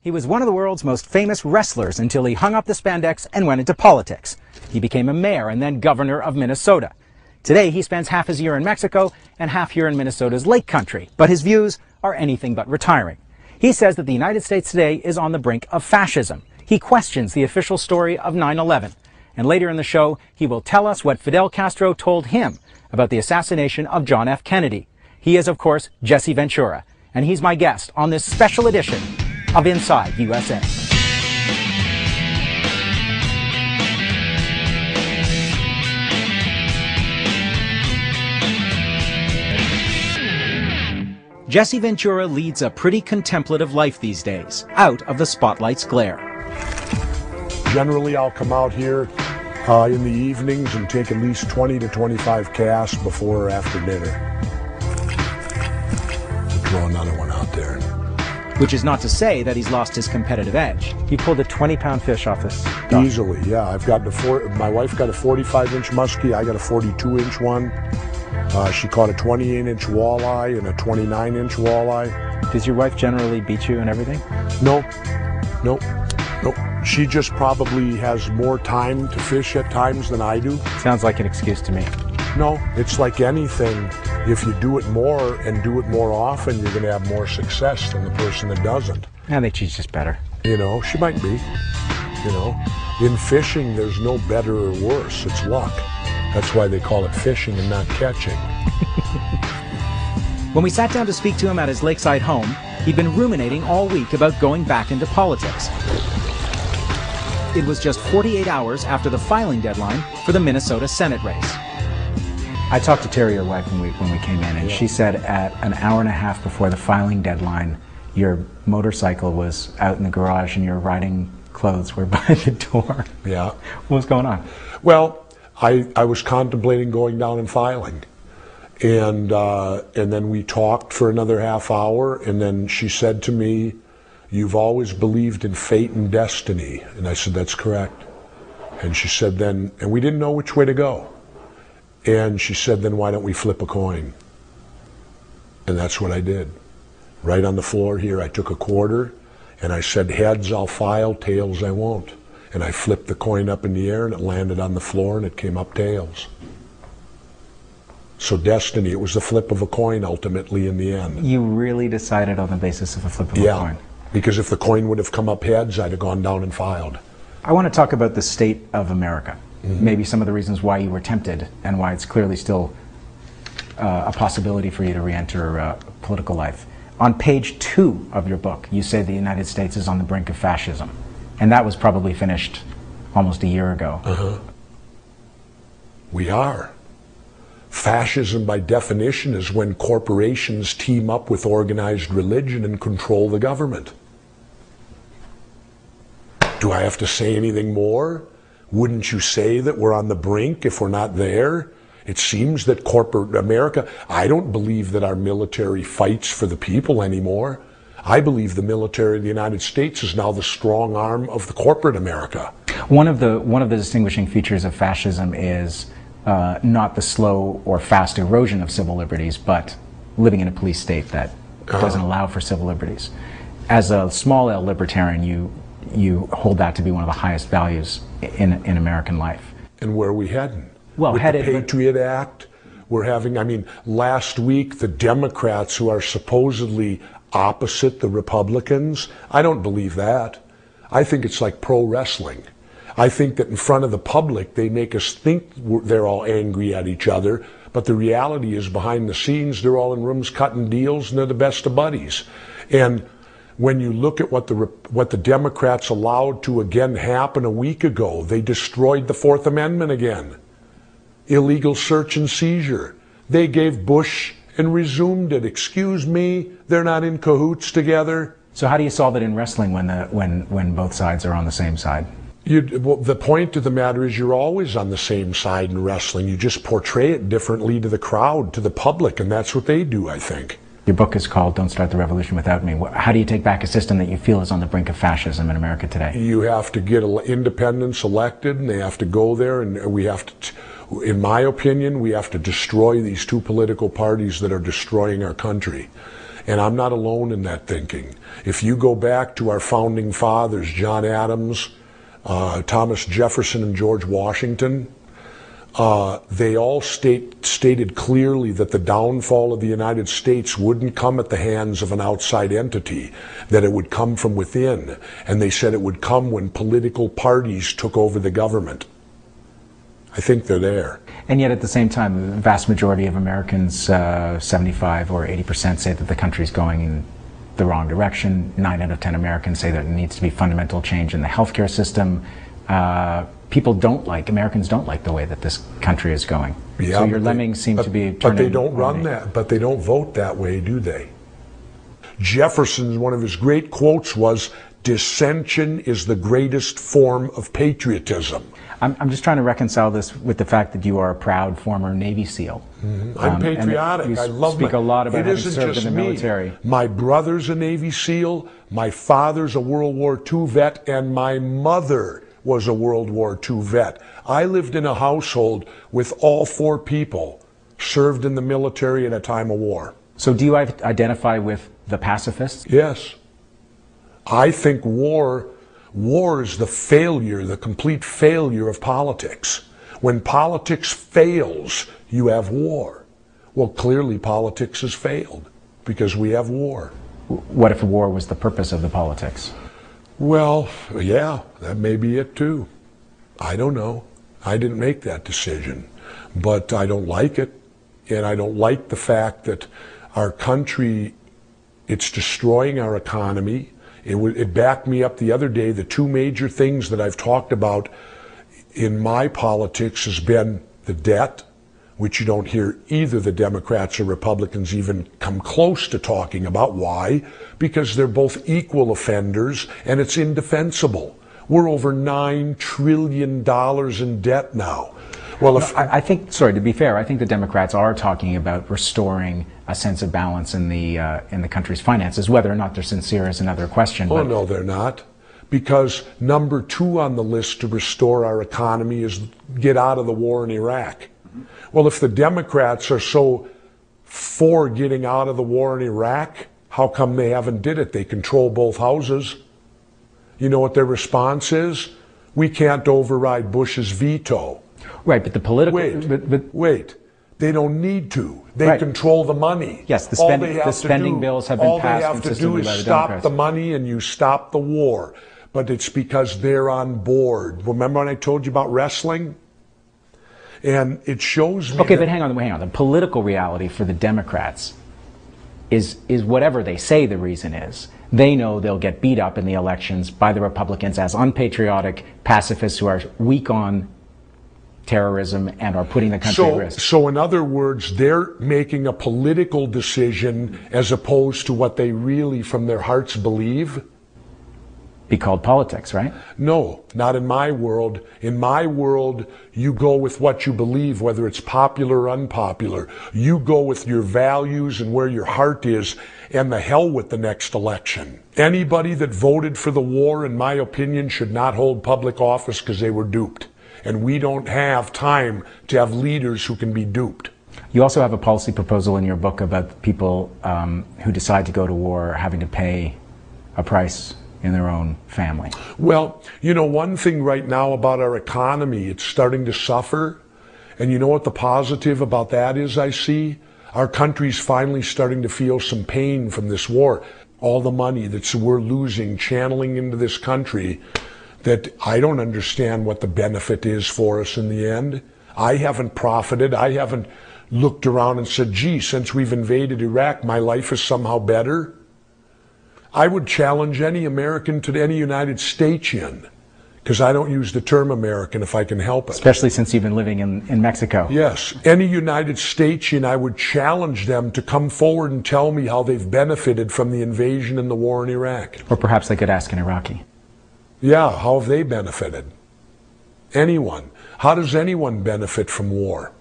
He was one of the world's most famous wrestlers until he hung up the spandex and went into politics. He became a mayor and then governor of Minnesota. Today, he spends half his year in Mexico and half here in Minnesota's Lake Country, but his views are anything but retiring. He says that the United States today is on the brink of fascism. He questions the official story of 9/11. And later in the show, he will tell us what Fidel Castro told him about the assassination of John F. Kennedy. He is, of course, Jesse Ventura, and he's my guest on this special edition of Inside USA. Jesse Ventura leads a pretty contemplative life these days, out of the spotlight's glare. Generally, I'll come out here in the evenings and take at least 20 to 25 casts before or after dinner. Throw another one out there. Which is not to say that he's lost his competitive edge. He pulled a 20-pound fish off this dock. Easily, yeah. I've got my wife got a 45-inch muskie. I got a 42-inch one. She caught a 28-inch walleye and a 29-inch walleye. Does your wife generally beat you and everything? No. She just probably has more time to fish at times than I do. Sounds like an excuse to me. No, it's like anything. If you do it more and do it more often, you're going to have more success than the person that doesn't. I think she's just better. You know, she might be. You know, in fishing, there's no better or worse. It's luck. That's why they call it fishing and not catching. When we sat down to speak to him at his lakeside home, he'd been ruminating all week about going back into politics. It was just 48 hours after the filing deadline for the Minnesota Senate race. I talked to Terry, your wife, when we came in, and she said at an hour and a half before the filing deadline, your motorcycle was out in the garage and your riding clothes were by the door. Yeah. What was going on? Well, I was contemplating going down and filing. And then we talked for another half hour, and then she said to me, "You've always believed in fate and destiny." And I said, "That's correct." And she said then, and we didn't know which way to go. And she said, "Then why don't we flip a coin?" And that's what I did. Right on the floor here, I took a quarter, and I said, "Heads, I'll file, tails, I won't." And I flipped the coin up in the air, and it landed on the floor, and it came up tails. So destiny, it was the flip of a coin ultimately in the end. You really decided on the basis of a flip of a coin? Yeah, because if the coin would have come up heads, I'd have gone down and filed. I want to talk about the state of America. Maybe some of the reasons why you were tempted and why it's clearly still a possibility for you to re-enter political life. On page 2 of your book, you say the United States is on the brink of fascism. And that was probably finished almost a year ago. We are. Fascism, by definition, is when corporations team up with organized religion and control the government. Do I have to say anything more? Wouldn't you say that we're on the brink if we're not there? It seems that corporate America, I don't believe that our military fights for the people anymore. I believe the military of the United States is now the strong arm of the corporate America. One of the distinguishing features of fascism is not the slow or fast erosion of civil liberties, but living in a police state that doesn't allow for civil liberties. As a small L libertarian, you hold that to be one of the highest values in American life. And where are we heading? Well, with the Patriot Act, we're having, I mean, last week the Democrats, who are supposedly opposite the Republicans, I don't believe that. I think it's like pro wrestling. I think that in front of the public they make us think they're all angry at each other, but the reality is behind the scenes they're all in rooms cutting deals and they're the best of buddies. And when you look at what the Democrats allowed to again happen a week ago, they destroyed the Fourth Amendment again. Illegal search and seizure. They gave Bush and resumed it. Excuse me, they're not in cahoots together. So how do you solve it in wrestling when both sides are on the same side? Well, the point of the matter is you're always on the same side in wrestling. You just portray it differently to the crowd, to the public, and that's what they do, I think. Your book is called Don't Start the Revolution Without Me. How do you take back a system that you feel is on the brink of fascism in America today? You have to get independents elected, and they have to go there, and we have to, in my opinion, we have to destroy these two political parties that are destroying our country. And I'm not alone in that thinking. If you go back to our founding fathers, John Adams, Thomas Jefferson, and George Washington, they all stated clearly that the downfall of the United States wouldn't come at the hands of an outside entity, that it would come from within. And they said it would come when political parties took over the government. I think they're there. And yet at the same time, the vast majority of Americans, 75 or 80%, say that the country's going in the wrong direction. 9 out of 10 Americans say that there needs to be fundamental change in the healthcare system. Americans don't like the way that this country is going. Yeah, so your lemmings seem to be turning. But they don't run that, but they don't vote that way, do they? Jefferson, one of his great quotes was, "Dissension is the greatest form of patriotism." I'm just trying to reconcile this with the fact that you are a proud former Navy SEAL. Mm-hmm. I'm patriotic. I love speak a lot about having served just in the me. military. My brother's a Navy SEAL, my father's a World War II vet, and my mother was a World War II vet. I lived in a household with all 4 people served in the military at a time of war. So do you identify with the pacifists? Yes. I think war is the failure, the complete failure of politics. When politics fails, you have war. Well, clearly politics has failed because we have war. What if war was the purpose of the politics? Well, yeah, that may be it too. I don't know. I didn't make that decision, but I don't like it. And I don't like the fact that our country, it's destroying our economy. It backed me up the other day. The 2 major things that I've talked about in my politics has been the debt, which you don't hear either the Democrats or Republicans even come close to talking about. Why? Because they're both equal offenders and it's indefensible. We're over $9 trillion in debt now. Well, I think, sorry, to be fair, I think the Democrats are talking about restoring a sense of balance in the country's finances. Whether or not they're sincere is another question. Oh, no, they're not. Because number 2 on the list to restore our economy is get out of the war in Iraq. Well, if the Democrats are so for getting out of the war in Iraq, how come they haven't did it? They control both houses. You know what their response is? We can't override Bush's veto. Right, but the political... Wait. They don't need to. They control the money. Yes, the spending bills have been passed consistently by the Democrats. All they have to do is stop the money and you stop the war. But it's because they're on board. Remember when I told you about wrestling? And it shows me... Okay, but hang on. The political reality for the Democrats is whatever they say the reason is. They know they'll get beat up in the elections by the Republicans as unpatriotic pacifists who are weak on terrorism and are putting the country at risk. So in other words, they're making a political decision as opposed to what they really from their hearts believe. Be called politics, right? No, not in my world. In my world, you go with what you believe, whether it's popular or unpopular. You go with your values and where your heart is, and the hell with the next election. Anybody that voted for the war, in my opinion, should not hold public office because they were duped. And we don't have time to have leaders who can be duped. You also have a policy proposal in your book about people who decide to go to war having to pay a price in their own family. Well, you know, one thing right now about our economy, it's starting to suffer. And you know what the positive about that is I see? Our country's finally starting to feel some pain from this war. All the money that we're losing, channeling into this country, that I don't understand what the benefit is for us in the end. I haven't profited. I haven't looked around and said, gee, since we've invaded Iraq, my life is somehow better. I would challenge any American to any United Statesian, because I don't use the term American if I can help it. Especially since you've been living in Mexico. Yes. Any United Statesian, I would challenge them to come forward and tell me how they've benefited from the invasion and the war in Iraq. Or perhaps they could ask an Iraqi. Yeah, how have they benefited? Anyone. How does anyone benefit from war?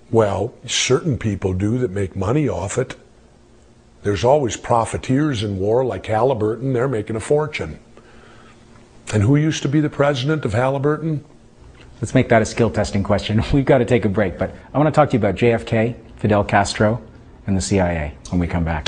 Well, certain people do that make money off it. There's always profiteers in war, like Halliburton. They're making a fortune. And who used to be the president of Halliburton? Let's make that a skill testing question. We've got to take a break, but I want to talk to you about JFK, Fidel Castro, and the CIA when we come back.